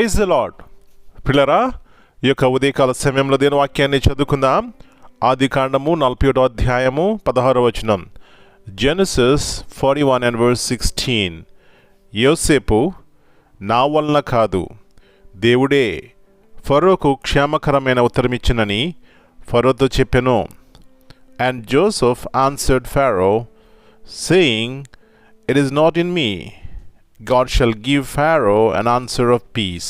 Praise the lord. పిల్లరా, ఈ యొక్క ఉదయకాల సమయంలో దేని వాక్యాన్ని చదువుకుందాం. ఆదికాండము 41వ అధ్యాయము 16వ వచనం. Genesis 41 and verse 16. యోసేపు నా వలన కాదు, దేవుడే ఫరోకు క్షేమకరమైన ఉత్తరమిచ్చినని ఫరోతో చెప్పెను. And Joseph answered Pharaoh, saying, It is not in me. God shall give Pharaoh an answer of peace.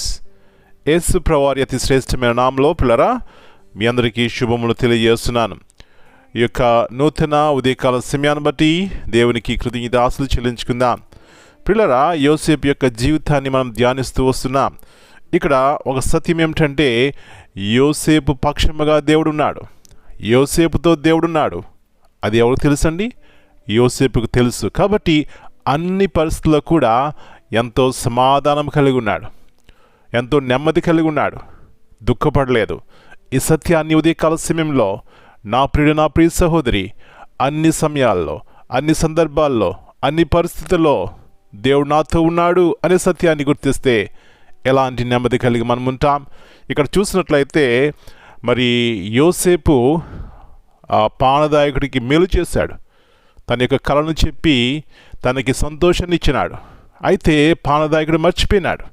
యేసు ప్రభువారి అతి శ్రేష్టమైన నామములో పిల్లరా మీ అందరికీ శుభములు తెలియజేస్తున్నాను. ఈ యొక్క నూతన ఉదయకాల సమయాన్ని బట్టి దేవునికి కృతజ్ఞతాస్తుతులు చెల్లించుకుందాం. పిల్లరా, యోసేపు యొక్క జీవితాన్ని మనం ధ్యానిస్తూ వస్తున్నాం. ఇక్కడ ఒక సత్యం ఏమిటంటే, యోసేపు పక్షముగా దేవుడున్నాడు, యోసేపుతో దేవుడున్నాడు. అది ఎవరికి తెలుసండి? యోసేపుకు తెలుసు. కాబట్టి అన్ని పరిస్థితుల్లో కూడా ఎంతో సమాధానం కలిగి ఉన్నాడు, ఎంతో నెమ్మది కలిగి ఉన్నాడు, దుఃఖపడలేదు. ఈ సత్యాన్ని ఉదయకాల సమయంలో నా ప్రియ సహోదరి, అన్ని సమయాల్లో, అన్ని సందర్భాల్లో, అన్ని పరిస్థితుల్లో దేవుడు నాతో ఉన్నాడు అనే సత్యాన్ని గుర్తిస్తే ఎలాంటి నెమ్మది కలిగి మనం ఉంటాం. ఇక్కడ చూసినట్లయితే మరి యోసేపు పానదాయకుడికి మేలు చేశాడు, తన యొక్క కళను చెప్పి తనకి సంతోషాన్ని ఇచ్చినాడు. అయితే పానదాయకుడు మర్చిపోయినాడు.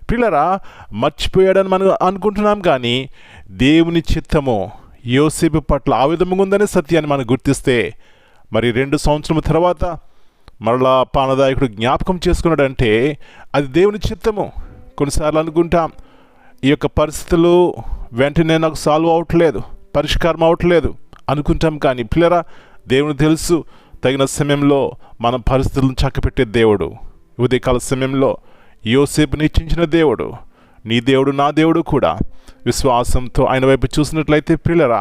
పిల్లరా, మర్చిపోయాడని మనం అనుకుంటున్నాం, కానీ దేవుని చిత్తము యోసేపు పట్ల ఆ విధంగా ఉందనే సత్యాన్ని మనం గుర్తిస్తే మరి 2 సంవత్సరాల తర్వాత మరలా పానదాయకుడు జ్ఞాపకం చేసుకున్నాడంటే అది దేవుని చిత్తము. కొన్నిసార్లు అనుకుంటాం, ఈ యొక్క పరిస్థితులు వెంటనే నాకు సాల్వ్ అవ్వట్లేదు, పరిష్కారం అవ్వట్లేదు అనుకుంటాం. కానీ పిల్లరా, దేవుని తెలుసు తగిన సమయంలో మన పరిస్థితులను చక్కపెట్టే దేవుడు. ఉదయకాల సమయంలో యోసేపుని హెచ్చించిన దేవుడు, నీ దేవుడు నా దేవుడు కూడా. విశ్వాసంతో ఆయన వైపు చూసినట్లయితే పిల్లరా,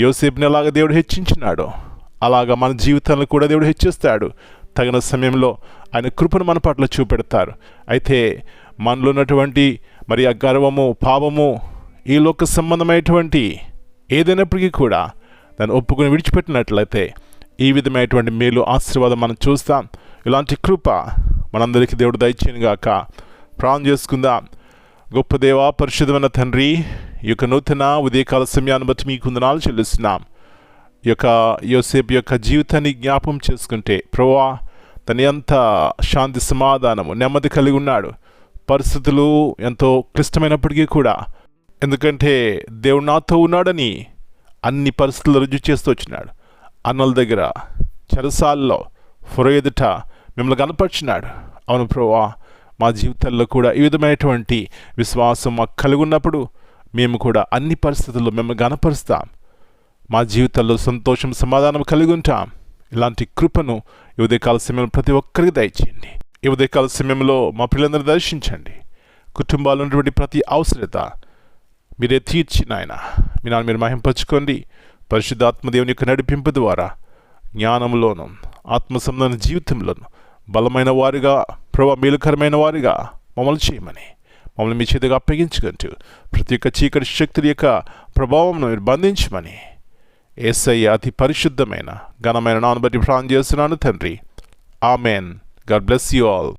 యోసేపుని ఎలాగ దేవుడు హెచ్చించినాడో అలాగా మన జీవితాలను కూడా దేవుడు హెచ్చిస్తాడు. తగిన సమయంలో ఆయన కృపను మన పట్ల చూపెడతారు. అయితే మనలో ఉన్నటువంటి మరి ఆ గర్వము, పాపము, ఈ లోక సంబంధమైనటువంటి ఏదైనప్పటికీ కూడా దాన్ని ఒప్పుకొని విడిచిపెట్టినట్లయితే ఈ విధమైనటువంటి మేలు, ఆశీర్వాదం మనం చూస్తాం. ఇలాంటి కృప మనందరికీ దేవుడు దయచేయనుగాక. ప్రార్థన చేసుకుందాం. గొప్ప దేవా, పరిశుద్ధమైన తండ్రి, ఈ యొక్క నూతన ఉదయకాల సమయాన్ని బట్టి మీకు వందనాలు చెల్లిస్తున్నాం. ఈ యొక్క యోసేపు యొక్క జీవితాన్ని జ్ఞాపకం చేసుకుంటే ప్రభువా, తన ఎంత శాంతి, సమాధానము, నెమ్మది కలిగి ఉన్నాడు. పరిస్థితులు ఎంతో క్లిష్టమైనప్పటికీ కూడా, ఎందుకంటే దేవుడు నాతో ఉన్నాడని అన్ని పరిస్థితులు రుజువు చేస్తూ వచ్చినాడు. అన్నల దగ్గర, చెరసాల్లో, ఫరో ఎదుట మిమ్మల్ని కనపరిచినాడు. అవును ప్రభువా, మా జీవితాల్లో కూడా ఈ విధమైనటువంటి విశ్వాసం మాకు కలిగి ఉన్నప్పుడు మేము కూడా అన్ని పరిస్థితుల్లో మిమ్మల్ని గనపరుస్తాం. మా జీవితాల్లో సంతోషం, సమాధానం కలిగి ఉంటాం. ఇలాంటి కృపను ఈ ఉదయకాల సమయంలో ప్రతి ఒక్కరికి దయచేయండి. ఈ ఉదయకాల సమయంలో మా పిల్లలందరూ దర్శించండి. కుటుంబాల్లో ఉన్నటువంటి ప్రతి అవసరత మీరే తీర్చి నాయన మీ నాన్న మీరు మహింపరచుకోండి. పరిశుద్ధాత్మదేవుని యొక్క నడిపింపు ద్వారా జ్ఞానంలోనూ, ఆత్మసంబంధ జీవితంలోనూ బలమైన వారిగా, ప్రభావ మేలుకరమైన వారిగా మమ్మల్ని చేయమని, మమ్మల్ని మీ చేతిగా అప్పగించుకుంటూ ప్రతి ఒక్క చీకటి శక్తుల యొక్క ప్రభావం మీరు బంధించమని యేసయ్య అతి పరిశుద్ధమైన ఘనమైన నామమును బట్టి ప్రార్థన చేస్తున్నాను తండ్రి. Amen. God bless you all.